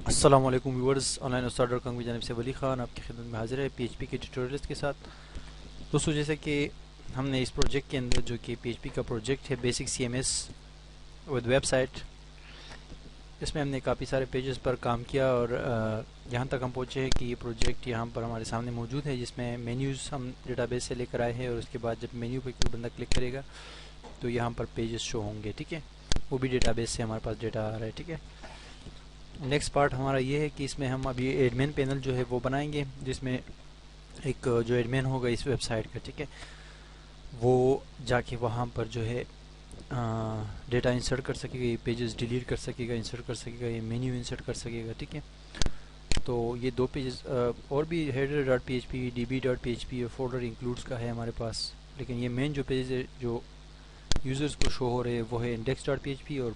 السلام علیکم viewers, on line استاد ڈاٹ کام کی جانب سے ولی خان آپ کی خدمت میں حاضر ہے پی ایچ پی کے ٹیوٹوریلز کے ساتھ. دوستوں، جیسا کہ ہم نے اس پروجیکٹ کے اندر جو کہ پی ایچ پی کا پروجیکٹ ہے basic C M S with website, اس میں ہم نے کافی سارے پیجز پر کام کیا اور یہاں تک ہم پہنچے ہیں کہ یہ پروجیکٹ یہاں پر ہمارے سامنے موجود ہے، جس میں مینیوز ہم ڈیٹا بیس سے لے کر آئے ہیں، اور اس کے بعد جب مینیو پہ کوئی بندہ کلک کرے گا تو یہاں پر پیجز شو ہوں گے. ٹھیک ہے، وہ بھی ڈیٹا بیس سے ہمارے پاس ڈیٹا آ رہا ہے. ٹھیک ہے، نیکسٹ پارٹ ہمارا یہ ہے کہ اس میں ہم ابھی ایڈمن پینل جو ہے وہ بنائیں گے، جس میں ایک جو ایڈمن ہوگا اس ویب سائٹ کا، ٹھیک ہے، وہ جا کے وہاں پر جو ہے ڈیٹا انسرٹ کر سکے گا، یہ پیجز ڈیلیٹ کر سکے گا، انسرٹ کر سکے گا، یہ مینیو انسرٹ کر سکے گا. ٹھیک ہے، تو یہ دو پیجز اور بھی header dot P H P, D B dot P H P اور فولڈر انکلوڈس کا ہے ہمارے پاس، لیکن یہ مین جو پیج ہے جو یوزرز کو شو ہو رہے ہیں وہ ہے index dot P H P اور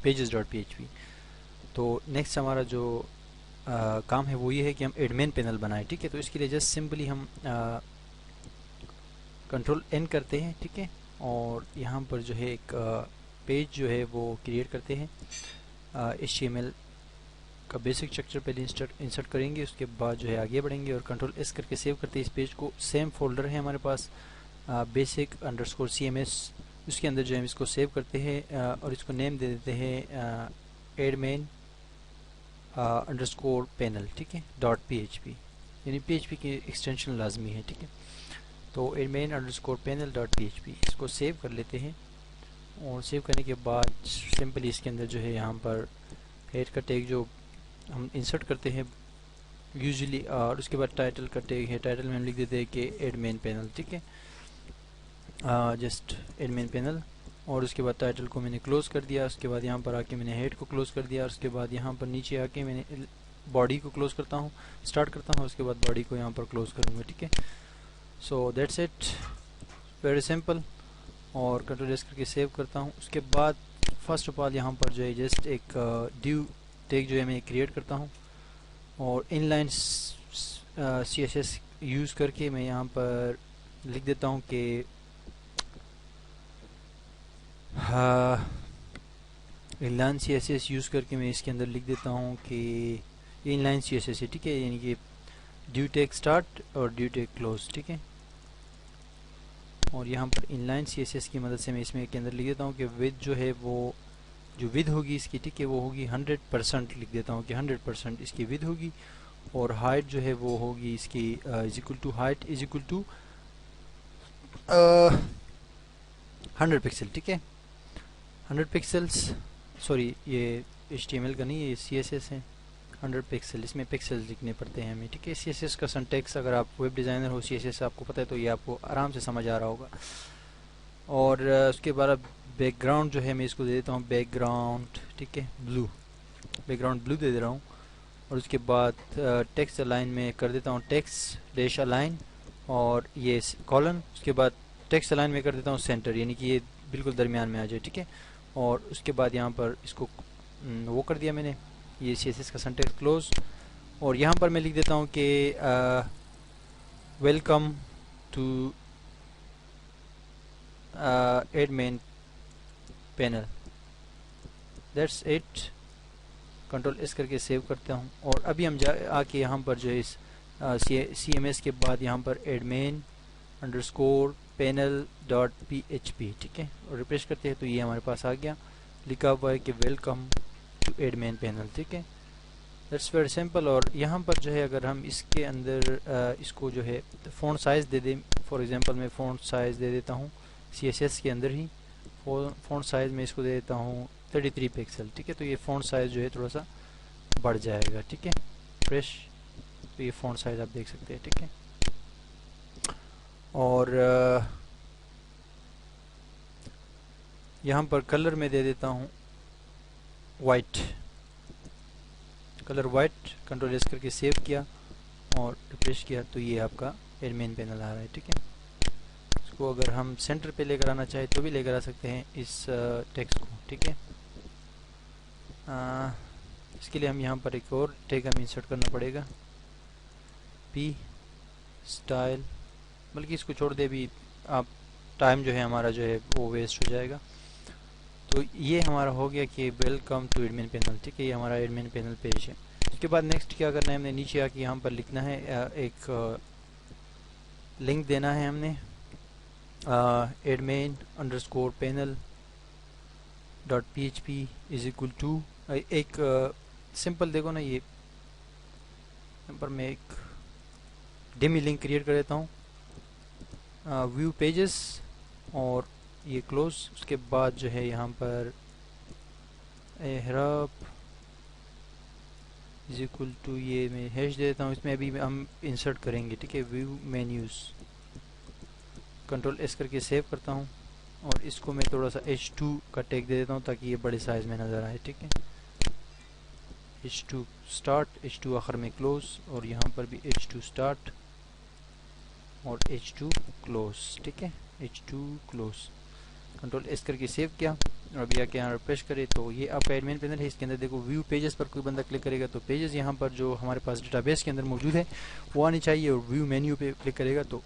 pages dot P H P. تو نیکسٹ ہمارا جو کام ہے وہ یہ ہے کہ ہم ایڈمن پینل بنائیں. ٹھیک ہے، تو اس کے لیے جسٹ سمپلی ہم کنٹرول این کرتے ہیں. ٹھیک ہے، اور یہاں پر جو ہے ایک پیج جو ہے وہ کریٹ کرتے ہیں. ایچ ٹی ایم ایل کا بیسک اسٹرکچر پہلے انسرٹ کریں گے، اس کے بعد جو ہے آگے بڑھیں گے اور کنٹرول ایس کر کے سیو کرتے ہیں اس پیج کو. سیم فولڈر ہے ہمارے پاس basic underscore C M S, اس کے اندر جو ہم اس کو سیو کرتے ہیں اور اس کو نیم دے دیتے ہیں ایڈمین انڈرسکور پینل. ٹھیک ہے، ڈاٹ پی ایچ پی، یعنی پی ایچ پی کی ایکسٹینشن لازمی ہے. ٹھیک ہے، تو admin underscore panel dot P H P اس کو سیو کر لیتے ہیں، اور سیو کرنے کے بعد سمپلی اس کے اندر جو ہے یہاں پر ہیڈ کا ٹیگ جو ہم انسرٹ کرتے ہیں یوزلی، اور اس کے بعد ٹائٹل کا ٹیگ ہے، ٹائٹل میں ہم لکھ دیتے ہیں کہ ایڈمین پینل. ٹھیک ہے، جسٹ ایڈمین پینل، اور اس کے بعد ٹائٹل کو میں نے کلوز کر دیا. اس کے بعد یہاں پر آ کے میں نے ہیڈ کو کلوز کر دیا. اس کے بعد یہاں پر نیچے آ کے میں نے باڈی کو کلوز کرتا ہوں، اسٹارٹ کرتا ہوں، اس کے بعد باڈی کو یہاں پر کلوز کروں گا. ٹھیک ہے، so that's it, very simple. اور کنٹرول ایس کر کے سیو کرتا ہوں. اس کے بعد فرسٹ آف آل یہاں پر جو ہے جسٹ ایک ڈیو ٹیگ جو ہے میں کریٹ کرتا ہوں، اور inline C S S use کر کے میں یہاں پر لکھ دیتا ہوں کہ inline C S S use کر کے میں اس کے اندر لکھ دیتا ہوں کہ یہ inline C S S ہے. ٹھیک ہے، یعنی کہ ڈیو ٹیگ اسٹارٹ اور ڈیو ٹیگ کلوز. ٹھیک ہے، اور یہاں پر inline C S S کی مدد سے میں اس میں کے اندر لکھ دیتا ہوں کہ ود جو ہے وہ جو ود ہوگی اس کی، ٹھیک ہے، وہ ہوگی 100%. لکھ دیتا ہوں کہ 100% اس کی ود ہوگی، اور ہائٹ جو ہے وہ ہوگی اس کی is equal to height is equal to 100 pixel. ٹھیک ہے، 100 پکسلس، سوری یہ ایچ ٹی ایم ایل کا نہیں، یہ سی ایس ایس ہے. 100 پکسل، اس میں پکسل لکھنے پڑتے ہیں ہمیں. ٹھیک ہے، سی ایس ایس کا سنٹیکس اگر آپ ویب ڈیزائنر ہو، سی ایس ایس آپ کو پتہ ہے تو یہ آپ کو آرام سے سمجھ آ رہا ہوگا. اور اس کے بعد بیک گراؤنڈ جو ہے میں اس کو دے دیتا ہوں بیک گراؤنڈ، ٹھیک ہے، بلو، بیک گراؤنڈ بلو دے دے رہا ہوں. اور اس کے بعد ٹیکسٹ الائن میں کر دیتا ہوں ٹیکسٹ ڈیش الائن، اور یہ کالن. اس کے بعد ٹیکسٹ الائن میں کر دیتا ہوں سینٹر، یعنی کہ یہ بالکل درمیان میں آ جائے. ٹھیک ہے، اور اس کے بعد یہاں پر اس کو وہ کر دیا میں نے، یہ سی ایس ایس کا سنٹیکس کلوز. اور یہاں پر میں لکھ دیتا ہوں کہ welcome to admin panel. That's it, control S کر کے سیو کرتا ہوں. اور ابھی ہم آ کے یہاں پر جو ہے اس سی ایم ایس کے بعد یہاں پر admin underscore panel dot P H P, ٹھیک ہے، اور ریفریش کرتے ہیں تو یہ ہمارے پاس آ گیا، لکھا ہوا ہے کہ ویلکم ٹو ایڈمین پینل. ٹھیک ہے، دیٹس ویری سمپل. اور یہاں پر جو ہے اگر ہم اس کے اندر اس کو جو ہے فونٹ سائز دے دیں، فار ایگزامپل میں فونٹ سائز دے دیتا ہوں سی ایس ایس کے اندر ہی، فونٹ سائز میں اس کو دے دیتا ہوں 33 پکسل. ٹھیک ہے، تو یہ فونٹ سائز جو ہے تھوڑا سا بڑھ جائے گا. ٹھیک ہے، فریش، تو یہ فونٹ سائز آپ دیکھ سکتے ہیں. ٹھیک ہے، اور یہاں پر کلر میں دے دیتا ہوں white, colour white. Control S کر کے سیو کیا اور ریفریش کیا تو یہ آپ کا ایڈمین پینل آ رہا ہے. ٹھیک ہے، اس کو اگر ہم سینٹر پہ لے کر آنا چاہیں تو بھی لے کر آ سکتے ہیں اس ٹیکسٹ کو. ٹھیک ہے، اس کے لیے ہم یہاں پر ایک اور ٹیگ ہمیں انسرٹ کرنا پڑے گا، پی اسٹائل، بلکہ اس کو چھوڑ دے بھی آپ، ٹائم جو ہے ہمارا جو ہے وہ ویسٹ ہو جائے گا. تو یہ ہمارا ہو گیا کہ ویلکم ٹو ایڈمن پینل. ٹھیک ہے, یہ ہمارا ایڈمن پینل پیج ہے. اس کے بعد نیکسٹ کیا کرنا ہے, ہم نے نیچے آ کے یہاں پر لکھنا ہے ایک لنک دینا ہے. ہم نے admin underscore panel dot P H P is equal to ایک سمپل دیکھو نا, یہ یہاں پر میں ایک ڈیمی لنک کریٹ کر دیتا ہوں, ویو پیجز اور یہ کلوز. اس کے بعد جو ہے یہاں پر احراب از اکول ٹو, یہ میں ہیش دے دیتا ہوں. اس میں ابھی ہم انسرٹ کریں گے. ٹھیک ہے, ویو مینیوز, کنٹرول ایس کر کے سیو کرتا ہوں اور اس کو میں تھوڑا سا H2 کا ٹیگ دے دیتا ہوں تاکہ یہ بڑے سائز میں نظر آئے. ٹھیک ہے, H2 سٹارٹ, H2 آخر میں کلوز, اور یہاں پر بھی H2 سٹارٹ اور H2 کلوز. ٹھیک ہے, H2 کلوز, کنٹرول ایس کر کے سیو کیا. اور ابھی آ کے یہاں ریفریش کرے تو یہ آپ کا ایڈمن پینل ہے. اس کے اندر دیکھو ویو پیجز پر کوئی بندہ کلک کرے گا تو پیجز یہاں پر جو ہمارے پاس ڈیٹا بیس کے اندر موجود ہے وہ آنی چاہیے, اور ویو مینیو پہ کلک کرے گا تو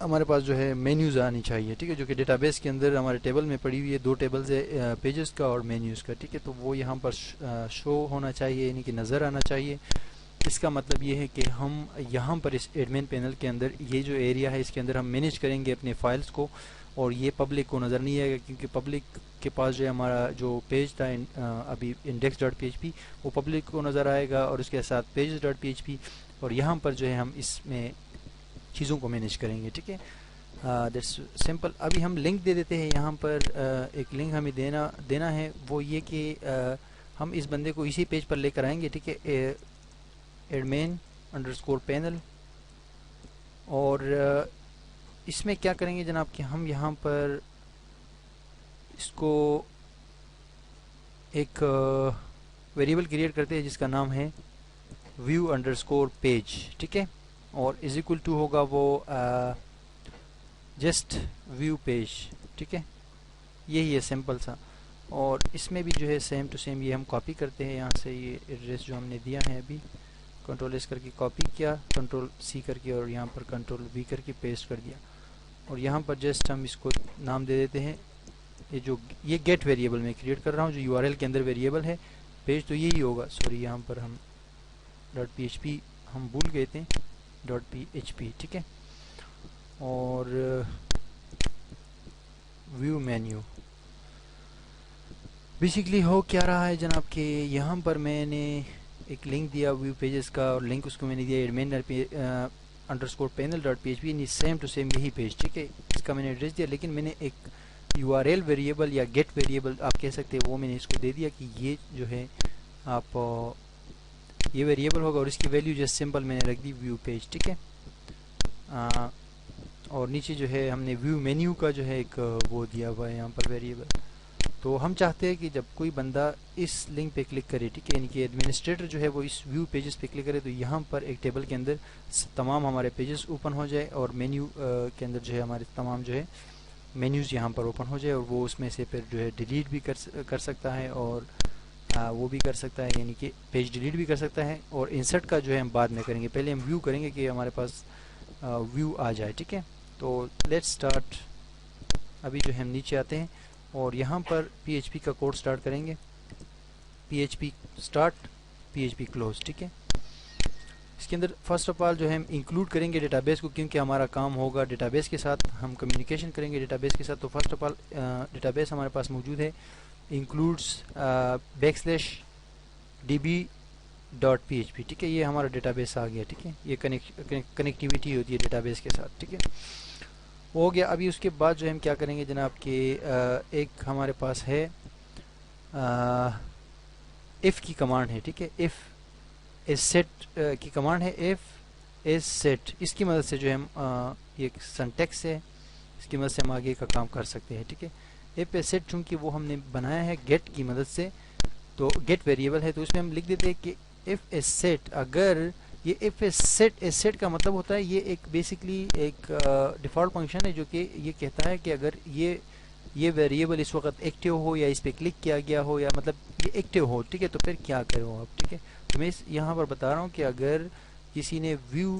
ہمارے پاس جو ہے مینیوز آنی چاہیے. ٹھیک ہے, جو کہ ڈیٹا بیس کے اندر ہمارے ٹیبل میں پڑی ہوئی ہے. دو ٹیبلز ہے, پیجز کا اور مینیوز کا. ٹھیک ہے, تو وہ یہاں پر شو ہونا چاہیے, یعنی کہ نظر آنا چاہیے. اس کا مطلب یہ ہے کہ ہم یہاں پر اس ایڈمن پینل کے اندر یہ جو ایریا ہے اس کے اندر ہم مینیج کریں گے اپنے فائلز کو, اور یہ پبلک کو نظر نہیں آئے گا کیونکہ پبلک کے پاس جو ہے ہمارا جو پیج تھا ابھی index dot P H P وہ پبلک کو نظر آئے گا, اور اس کے ساتھ pages dot P H P, اور یہاں پر جو ہے ہم اس میں چیزوں کو مینیج کریں گے. ٹھیک ہے, دیٹس سمپل. ابھی ہم لنک دے دیتے ہیں. یہاں پر ایک لنک ہمیں دینا ہے, وہ یہ کہ ہم اس بندے کو اسی پیج پر لے کر آئیں گے. ٹھیک ہے, ایڈمن انڈرسکور پینل, اور اس میں کیا کریں گے جناب کہ ہم یہاں پر اس کو ایک ویریبل کریٹ کرتے ہیں جس کا نام ہے ویو انڈرسکور پیج. ٹھیک ہے, اور از اکول ٹو ہوگا وہ جسٹ ویو پیج. ٹھیک ہے, یہی ہے سمپل سا. اور اس میں بھی جو ہے سیم ٹو سیم یہ ہم کاپی کرتے ہیں یہاں سے, یہ ایڈریس جو ہم نے دیا ہے ابھی کنٹرول ایس کر کے کاپی کیا, کنٹرول سی کر کے اور یہاں پر کنٹرول وی کر کے پیسٹ کر دیا. اور یہاں پر جسٹ ہم اس کو نام دے دیتے ہیں, یہ گیٹ ویریبل میں کریٹ کر رہا ہوں جو یو آر ایل کے اندر ویریبل ہے. پیج تو یہی ہوگا, سوری یہاں پر ہم ڈاٹ پی ایچ پی ہم بھول گئے تھے, ڈاٹ پی ایچ پی. ٹھیک ہے, اور ویو مینیو بیسیکلی ہو کیا رہا ہے جناب کہ یہاں پر میں نے ایک لنک دیا ویو پیجز کا, اور لنک اس کو میں نے دیا admin underscore panel dot P H P, same to same یہی پیج. ٹھیک ہے, اس کا میں نے ایڈریس دیا, لیکن میں نے ایک یو آر ایل ویریبل یا گیٹ ویریبل آپ کہہ سکتے ہیں وہ میں نے اس کو دے دیا کہ یہ جو ہے آپ یہ ویریبل ہوگا, اور اس کی ویلیو جو سمپل میں نے رکھ دی ویو پیج. ٹھیک ہے, اور نیچے جو ہے ہم نے ویو مینیو کا جو ہے ایک وہ دیا ہوا ہے یہاں پر ویریبل. تو ہم چاہتے ہیں کہ جب کوئی بندہ اس لنک پہ کلک کرے, ٹھیک ہے, یعنی کہ ایڈمنسٹریٹر جو ہے وہ اس ویو پیجز پہ کلک کرے, تو یہاں پر ایک ٹیبل کے اندر تمام ہمارے پیجز اوپن ہو جائے, اور مینیو کے اندر جو ہے ہمارے تمام جو ہے مینیوز یہاں پر اوپن ہو جائے, اور وہ اس میں سے پھر جو ہے ڈیلیٹ بھی کر سکتا ہے, اور وہ بھی کر سکتا ہے, یعنی کہ پیج ڈیلیٹ بھی کر سکتا ہے. اور انسرٹ کا جو ہے ہم بعد میں کریں گے, پہلے ہم ویو کریں گے کہ ہمارے پاس ویو آ جائے. ٹھیک ہے, تو لیٹس اسٹارٹ. ابھی جو ہے ہم نیچے آتے ہیں اور یہاں پر پی ایچ پی کا کوڈ سٹارٹ کریں گے, P H P start, P H P close. ٹھیک ہے, اس کے اندر فرسٹ آف آل جو ہے ہم انکلوڈ کریں گے ڈیٹا بیس کو, کیونکہ ہمارا کام ہوگا ڈیٹا بیس کے ساتھ, ہم کمیونیکیشن کریں گے ڈیٹا بیس کے ساتھ. تو first of all database ہمارے پاس موجود ہے, includes /db dot P H P. ٹھیک ہے, یہ ہمارا ڈیٹا بیس آ گیا. ٹھیک ہے, یہ کنیکٹیویٹی ہوتی ہے ڈیٹا بیس کے ساتھ. ٹھیک ہے, ہو گیا. ابھی اس کے بعد جو ہم کیا کریں گے جناب کہ ایک ہمارے پاس ہے ایف کی کمانڈ ہے. ٹھیک ہے, ایف ایز سیٹ کی کمانڈ ہے, ایف ایز سیٹ. اس کی مدد سے جو ہے ہم یہ ایک سنٹیکس ہے, اس کی مدد سے ہم آگے کا کام کر سکتے ہیں. ٹھیک ہے, ایف ایز سیٹ چونکہ وہ ہم نے بنایا ہے گیٹ کی مدد سے, تو گیٹ ویریبل ہے, تو اس میں ہم لکھ دیتے ہیں کہ ایف ایز سیٹ. اگر یہ ایف ایز سیٹ کا مطلب ہوتا ہے یہ ایک بیسکلی ایک ڈیفالٹ فنکشن ہے جو کہ یہ کہتا ہے کہ اگر یہ ویریبل اس وقت ایکٹیو ہو یا اس پہ کلک کیا گیا ہو, یا مطلب یہ ایکٹیو ہو. ٹھیک ہے, تو پھر کیا کرو آپ. ٹھیک ہے, تو میں یہاں پر بتا رہا ہوں کہ اگر کسی نے ویو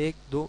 1 2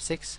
6,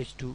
H2,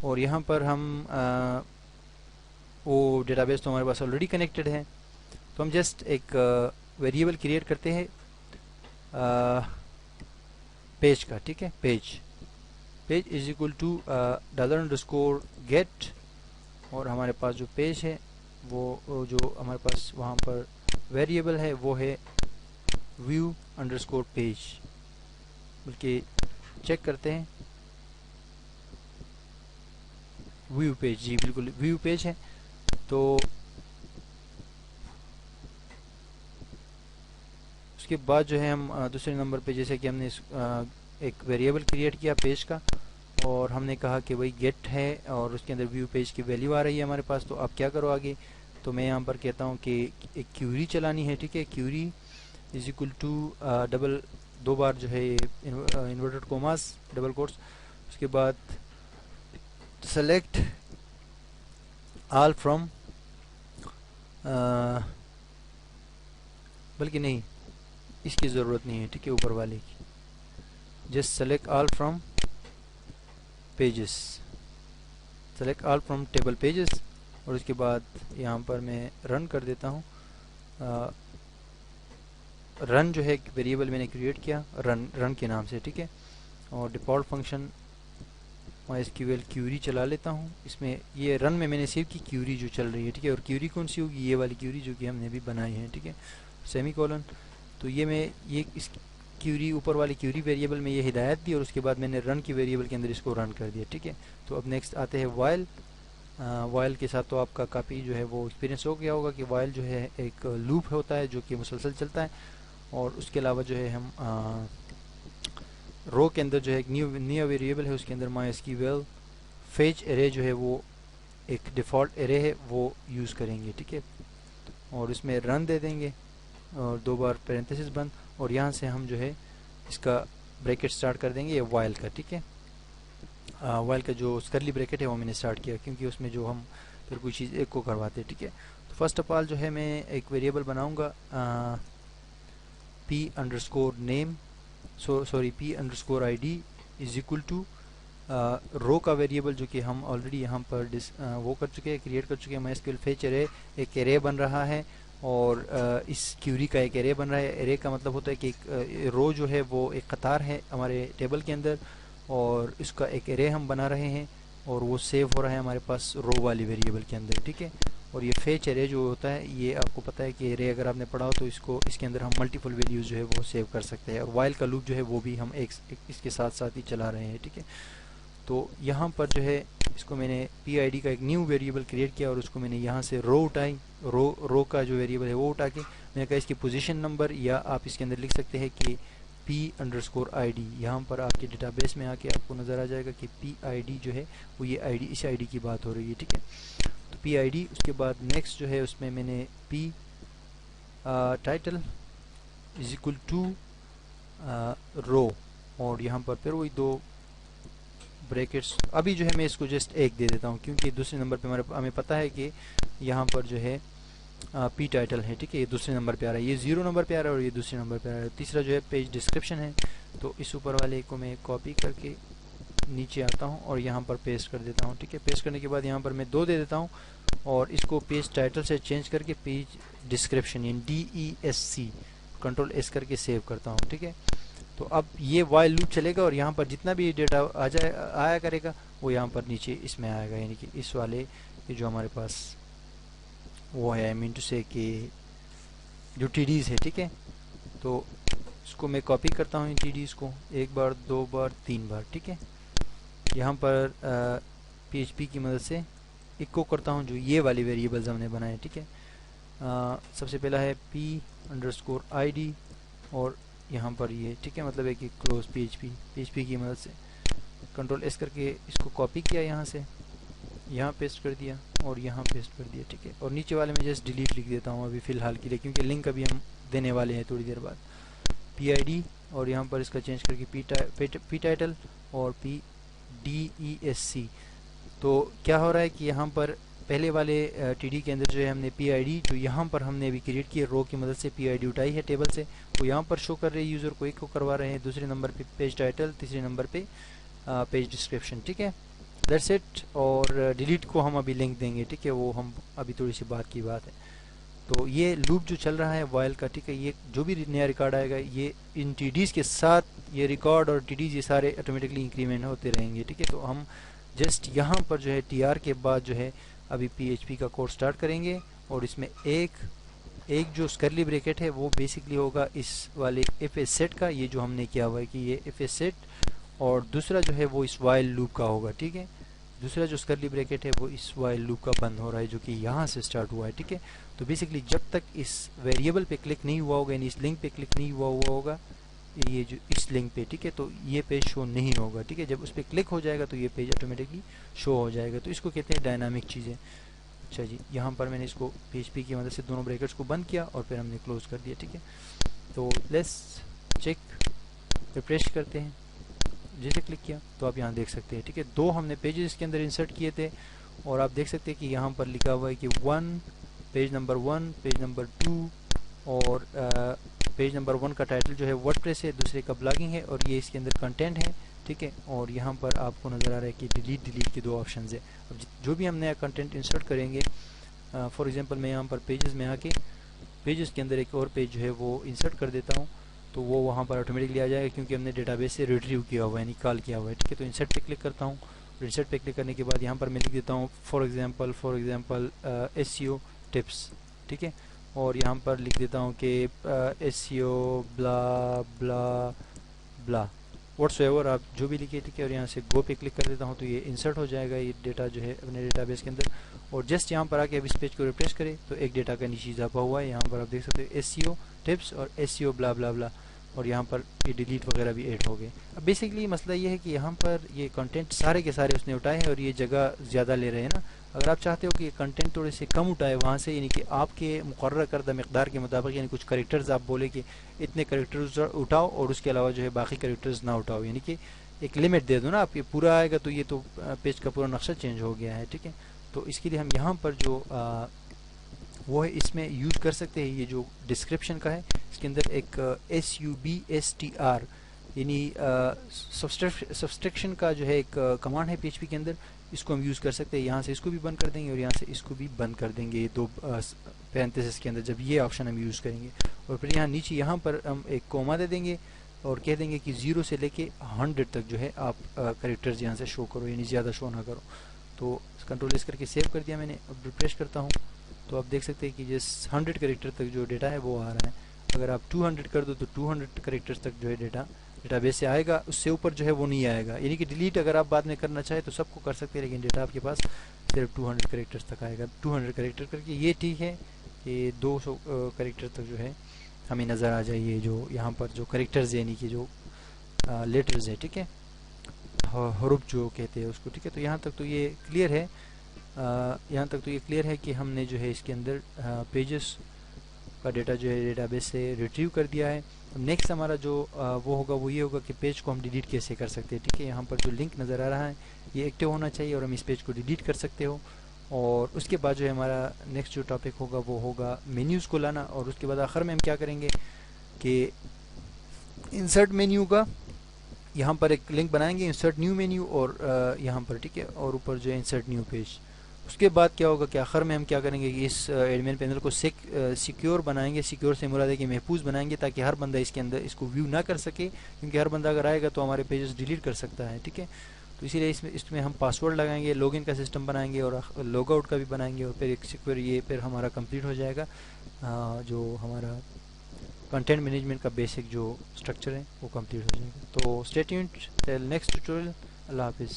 اور یہاں پر ہم وہ ڈیٹا بیس تو ہمارے پاس آلریڈی کنیکٹڈ ہے، تو ہم جسٹ ایک ویریبل کریٹ کرتے ہیں پیج کا، ٹھیک ہے، page is equal to $_get، اور ہمارے پاس جو پیج ہے وہ جو ہمارے پاس وہاں پر ویریبل ہے وہ ہے view_page، بلکہ چیک کرتے ہیں ویو پیج، جی بالکل ویو پیج ہے۔ تو اس کے بعد جو ہے ہم دوسرے نمبر پہ جیسے کہ ہم نے ایک ویریبل کریٹ کیا پیج کا، اور ہم نے کہا کہ وہی گیٹ ہے اور اس کے اندر ویو پیج کی ویلیو آ رہی ہے ہمارے پاس، تو آپ کیا کرو آگے، تو میں یہاں پر کہتا ہوں کہ ایک کیوری چلانی ہے، ٹھیک ہے، کیوری از اکول ٹو دو بار جو ہے انورٹڈ کوماس ڈبل کوٹس، اس کے بعد سلیکٹ آل فرام، بلکہ نہیں اس کی ضرورت نہیں ہے، ٹھیک ہے، اوپر والے کی، just select all from pages, select all from table pages, اور اس کے بعد یہاں پر میں رن کر دیتا ہوں۔ رن جو ہے ویریبل میں نے کریٹ کیا رن کے نام سے، ٹھیک ہے، اور ڈیفالٹ فنکشن MySQL کیوری چلا لیتا ہوں، اس میں یہ رن میں نے سیو کی کیوری جو چل رہی ہے، ٹھیک ہے، اور کیوری کون سی ہوگی، یہ والی کیوری جو کہ ہم نے بھی بنائی ہے، ٹھیک ہے، سیمی کولن۔ تو یہ میں یہ اس کیوری اوپر والی کیوری ویریبل میں یہ ہدایت دی، اور اس کے بعد میں نے رن کی ویریبل کے اندر اس کو رن کر دیا، ٹھیک ہے۔ تو اب نیکسٹ آتے ہیں وائل۔ وائل کے ساتھ تو آپ کا کافی جو ہے وہ ایکسپیرینس ہو گیا ہوگا کہ وائل جو ہے ایک لوپ ہوتا ہے جو کہ مسلسل چلتا ہے، اور اس کے علاوہ جو ہے ہم رو کے اندر جو ہے ایک نیو ویریبل ہے، اس کے اندر MySQL فیچ ارے جو ہے وہ ایک ڈیفالٹ ارے ہے وہ یوز کریں گے، ٹھیک ہے، اور اس میں رن دے دیں گے اور دو بار پیرنتھیسس بند، اور یہاں سے ہم جو ہے اس کا بریکٹ سٹارٹ کر دیں گے، یہ وائل کا، ٹھیک ہے، وائل کا جو کرلی بریکٹ ہے وہ میں نے سٹارٹ کیا کیونکہ اس میں جو ہم پھر کوئی چیز ایک کو کرواتے ہیں، ٹھیک ہے۔ تو فرسٹ آف آل جو ہے میں ایک ویریبل بناؤں گا p_name p_id is equal to رو کا ویریبل جو کہ ہم آلریڈی یہاں پر وہ کر چکے ہیں، کریٹ کر چکے ہیں، MySQL فیچ ارے ایک ارے بن رہا ہے، اور اس کیوری کا ایک ارے بن رہا ہے۔ ارے کا مطلب ہوتا ہے کہ ایک رو جو ہے وہ ایک قطار ہے ہمارے ٹیبل کے اندر، اور اس کا ایک ارے ہم بنا رہے ہیں، اور وہ سیو ہو رہا ہے ہمارے پاس رو والی ویریبل کے اندر، ٹھیک ہے۔ اور یہ فیچ ارے جو ہوتا ہے یہ آپ کو پتہ ہے کہ ارے اگر آپ نے پڑھا ہو تو اس کے اندر ہم ملٹیپل ویلیوز جو ہے وہ سیو کر سکتے ہیں، اور وائل کا لوپ جو ہے وہ بھی ہم ایک اس کے ساتھ ساتھ ہی چلا رہے ہیں، ٹھیک ہے۔ تو یہاں پر جو ہے اس کو میں نے PID کا ایک نیو ویریبل کریٹ کیا، اور اس کو میں نے یہاں سے رو اٹھائی، رو کا جو ویریبل ہے وہ اٹھا کے میں نے کہا اس کی پوزیشن نمبر، یا آپ اس کے اندر لکھ سکتے ہیں کہ p_id، یہاں پر آپ کے ڈیٹا بیس میں آ کے آپ کو نظر آ جائے گا کہ PID جو ہے وہ یہ اس ID کی بات ہو رہی ہے، ٹھیک ہے۔ تو PID، اس کے بعد نیکسٹ جو ہے اس میں نے p title is equal to row, اور یہاں پر پھر وہی دو بریکٹس، ابھی جو ہے میں اس کو جسٹ ایک دے دیتا ہوں کیونکہ دوسرے نمبر پہ ہمیں پتہ ہے کہ یہاں پر جو ہے پی ٹائٹل ہے، ٹھیک ہے، یہ دوسرے نمبر پہ آ رہا ہے، یہ 0 نمبر پہ آ رہا ہے اور یہ دوسرے نمبر پہ آ رہا ہے۔ تیسرا جو ہے پیج ڈسکرپشن ہے، تو اس اوپر والے کو میں کاپی کر کے نیچے آتا ہوں اور یہاں پر پیسٹ کر دیتا ہوں، ٹھیک ہے۔ پیسٹ کرنے کے بعد یہاں پر میں 2 دے دیتا ہوں، اور اس کو پیج ٹائٹل سے چینج کر کے پیج ڈسکرپشن یعنی DESC کنٹرول S کر کے سیو کرتا ہوں، ٹھیک ہے۔ تو اب یہ وائل لوپ چلے گا، اور یہاں پر جتنا بھی ڈیٹا آیا کرے گا وہ یہاں پر نیچے اس میں آئے گا، یعنی کہ اس والے جو ہمارے پاس وہ ہے مینٹو سے کہ جو TDs ہے، ٹھیک ہے۔ تو اس کو میں کاپی کرتا ہوں ان TDs کو 1 بار 2 بار 3 بار، ٹھیک ہے۔ یہاں پر PHP کی مدد سے ایکو کرتا ہوں جو یہ والی ویریبلز ہم نے بنائے، ٹھیک ہے۔ سب سے پہلا ہے p_id، اور یہاں پر یہ، ٹھیک ہے، مطلب ہے کہ کلوز PHP کی مدد سے کنٹرول S کر کے اس کو کاپی کیا، یہاں سے یہاں پیسٹ کر دیا اور یہاں پیسٹ کر دیا، ٹھیک ہے۔ اور نیچے والے میں جسٹ ڈیلیٹ لکھ دیتا ہوں ابھی فی الحال کے لیے، کیونکہ لنک ابھی ہم دینے والے ہیں تھوڑی دیر بعد۔ PID، اور یہاں پر اس کا چینج کر کے پی ٹائٹل اور DESC۔ تو کیا ہو رہا ہے کہ یہاں پر پہلے والے TD کے اندر جو ہے ہم نے PID جو یہاں پر ہم نے ابھی کریٹ کی رو کی مدد سے PID اٹھائی ہے ٹیبل سے، وہ یہاں پر شو کر رہے ہیں، یوزر کو ایک کو کروا رہے ہیں، دوسرے نمبر پہ پیج ٹائٹل، تیسرے نمبر پہ پیج ڈسکرپشن، ٹھیک ہے۔ That's it. اور ڈیلیٹ کو ہم ابھی لنک دیں گے, ٹھیک ہے, وہ ہم ابھی تھوڑی سی بات کی بات ہے. تو یہ لوپ جو چل رہا ہے وائل کا, ٹھیک ہے, یہ جو بھی نیا ریکارڈ آئے گا یہ ان ٹی ڈیز کے ساتھ یہ ریکارڈ اور ٹی ڈیز یہ سارے آٹومیٹکلی انکریمنٹ ہوتے رہیں گے, ٹھیک ہے. تو ہم جسٹ یہاں پر جو ہے ٹی آر کے بعد جو ہے ابھی پی ایچ پی کا کورس سٹارٹ کریں گے, اور اس میں ایک جو کرلی بریکٹ ہے وہ بیسکلی ہوگا اس والے ایف اے سیٹ کا, یہ جو ہم نے کیا ہوا ہے کہ یہ ایف اے سیٹ, اور دوسرا جو ہے وہ اس وائل لوپ کا ہوگا, ٹھیک ہے. دوسرا جو کرلی بریکٹ ہے وہ اس وائل لوپ کا بند ہو رہا ہے جو کہ یہاں سے سٹارٹ ہوا ہے, ٹھیک ہے. تو بیسکلی جب تک اس ویریبل پہ کلک نہیں ہوا ہوگا, یعنی اس لنک پہ کلک نہیں ہوا ہوگا, یہ جو اس لنک پہ, ٹھیک ہے, تو یہ پیج شو نہیں ہوگا, ٹھیک ہے. جب اس پہ کلک ہو جائے گا تو یہ پیج آٹومیٹکلی شو ہو جائے گا. تو اس کو کہتے ہیں ڈائنامک چیزیں. اچھا جی, یہاں پر میں نے اس کو پی ایچ پی کی مدد سے دونوں بریکٹس کو بند کیا اور پھر ہم نے کلوز کر دیا, ٹھیک ہے. تو لیٹس چیک, ریفریش کرتے ہیں. جیسے کلک کیا تو آپ یہاں دیکھ سکتے ہیں, ٹھیک ہے, دو ہم نے پیجز اس کے اندر انسرٹ کیے تھے, اور آپ دیکھ سکتے ہیں کہ یہاں پر لکھا ہوا ہے کہ 1 پیج نمبر 1, پیج نمبر 2, اور پیج نمبر 1 کا ٹائٹل جو ہے ورڈ پریس ہے, دوسرے کا بلاگنگ ہے, اور یہ اس کے اندر کنٹینٹ ہے, ٹھیک ہے. اور یہاں پر آپ کو نظر آ رہا ہے کہ ڈیلیٹ کے دو آپشنز ہیں. اب جو بھی ہم نیا کنٹینٹ انسرٹ کریں گے, فار ایگزامپل میں یہاں پر پیجز میں آ کے پیجز کے اندر ایک اور پیج جو ہے وہ انسرٹ کر دیتا ہوں, تو وہ وہاں پر آٹومیٹکلی آ جائے گا کیونکہ ہم نے ڈیٹا بیس سے ریٹریو کیا ہوا ہے, یعنی کال کیا ہوا ہے, ٹھیک ہے. تو انسرٹ پہ کلک کرتا ہوں, انسرٹ پہ کلک کرنے کے بعد یہاں پر میں لکھ دیتا ہوں for example S C O tips, ٹھیک ہے. اور یہاں پر لکھ دیتا ہوں کہ ایس سی او بلا بلا بلا واٹس ایور, آپ جو بھی لکھے, ٹھیک ہے. اور یہاں سے گو پہ کلک کر دیتا ہوں تو یہ انسرٹ ہو جائے گا یہ ڈیٹا جو ہے اپنے ڈیٹا بیس کے اندر. اور جسٹ یہاں پر آ کے اب اس پیج کو ریفریش کرے تو ایک ڈیٹا کا نیچے اضافہ ہوا ہے, یہاں پر آپ دیکھ سکتے ہیں ایس سی او ٹپس اور ایس سی او بلا بلا بلا, اور یہاں پر یہ ڈیلیٹ وغیرہ بھی ایڈ ہو گئے. اب بیسکلی مسئلہ یہ ہے کہ یہاں پر یہ کنٹینٹ سارے کے سارے اس نے اٹھائے ہیں اور یہ جگہ زیادہ لے رہے ہیں نا. اگر آپ چاہتے ہو کہ یہ کنٹینٹ تھوڑے سے کم اٹھائے وہاں سے, یعنی کہ آپ کے مقررہ کردہ مقدار کے مطابق, یعنی کچھ کریکٹرز آپ بولے کہ اتنے کریکٹرز اٹھاؤ اور اس کے علاوہ جو ہے باقی کریکٹرز نہ اٹھاؤ, یعنی کہ ایک لمٹ دے دو نا آپ, یہ پورا آئے گا تو یہ تو پیج کا پورا نقشہ چینج ہو گیا ہے, ٹھیک ہے. تو اس کے لیے ہم یہاں پر جو وہ ہے اس میں یوز کر سکتے ہیں, یہ جو ڈسکرپشن کا ہے اس کے اندر ایک SUBSTR یعنی سبسٹریکشن کا جو ہے ایک کمانڈ ہے پی ایچ پی کے اندر, اس کو ہم یوز کر سکتے ہیں. یہاں سے اس کو بھی بند کر دیں گے اور یہاں سے اس کو بھی بند کر دیں گے, یہ دو پینتھسس کے اندر جب یہ آپشن ہم یوز کریں گے. اور پھر یہاں نیچے یہاں پر ہم ایک کوما دے دیں گے اور کہہ دیں گے کہ 0 سے لے کے 100 تک جو ہے آپ کریکٹرز یہاں سے شو کرو, یعنی زیادہ شو نہ کرو. تو کنٹرول اس کر کے سیو کر دیا میں نے. اب ریفریش کرتا ہوں تو آپ دیکھ سکتے ہیں کہ جس 100 کریکٹر تک جو ڈیٹا ہے وہ آ رہا ہے. اگر آپ 200 کر دو تو 200 کریکٹرز تک جو ہے ڈیٹا بیس سے آئے گا, اس سے اوپر جو ہے وہ نہیں آئے گا. یعنی کہ ڈیلیٹ اگر آپ بعد میں کرنا چاہیں تو سب کو کر سکتے ہیں, لیکن ڈیٹا آپ کے پاس صرف 200 کریکٹرز تک آئے گا. 200 کریکٹر کر کے یہ ٹھیک ہے کہ 200 کریکٹر تک جو ہے ہمیں نظر آ جائے, یہ جو یہاں پر جو کریکٹرز یعنی کہ جو لیٹرز ہے, ٹھیک ہے, حروف جو کہتے ہیں اس کو, ٹھیک ہے. تو یہاں تک تو یہ کلیئر ہے, یہاں تک تو یہ کلیئر ہے کہ ہم نے جو ہے اس کے اندر پیجز کا ڈیٹا جو ہے ڈیٹا بیس سے ریٹریو کر دیا ہے. نیکسٹ ہمارا جو وہ ہوگا وہ یہ ہوگا کہ پیج کو ہم ڈیلیٹ کیسے کر سکتے ہیں, ٹھیک ہے. یہاں پر جو لنک نظر آ رہا ہے یہ ایکٹیو ہونا چاہیے اور ہم اس پیج کو ڈیلیٹ کر سکتے ہو. اور اس کے بعد جو ہے ہمارا نیکسٹ جو ٹاپک ہوگا وہ ہوگا مینیوز کو لانا. اور اس کے بعد آخر میں ہم کیا کریں گے کہ انسرٹ مینیو کا یہاں پر ایک لنک بنائیں گے, انسرٹ نیو مینیو, اور یہاں پر, ٹھیک ہے, اور اوپر جو ہے انسرٹ نیو پیج. اس کے بعد کیا ہوگا کہ آخر میں ہم کیا کریں گے کہ اس ایڈمن پینل کو سیکیور بنائیں گے. سیکیور سے مراد ہے کہ محفوظ بنائیں گے تاکہ ہر بندہ اس کے اندر اس کو ویو نہ کر سکے, کیونکہ ہر بندہ اگر آئے گا تو ہمارے پیجز ڈیلیٹ کر سکتا ہے, ٹھیک ہے. تو اسی لیے اس میں ہم پاسورڈ لگائیں گے, لاگ ان کا سسٹم بنائیں گے اور لاگ آؤٹ کا بھی بنائیں گے, اور پھر ایک سیکیور, یہ پھر ہمارا کمپلیٹ ہو جائے گا جو ہمارا کنٹینٹ مینجمنٹ کا بیسک جو اسٹرکچر ہے وہ کمپلیٹ ہو جائے گا. تو stay tuned till next tutorial. اللہ حافظ.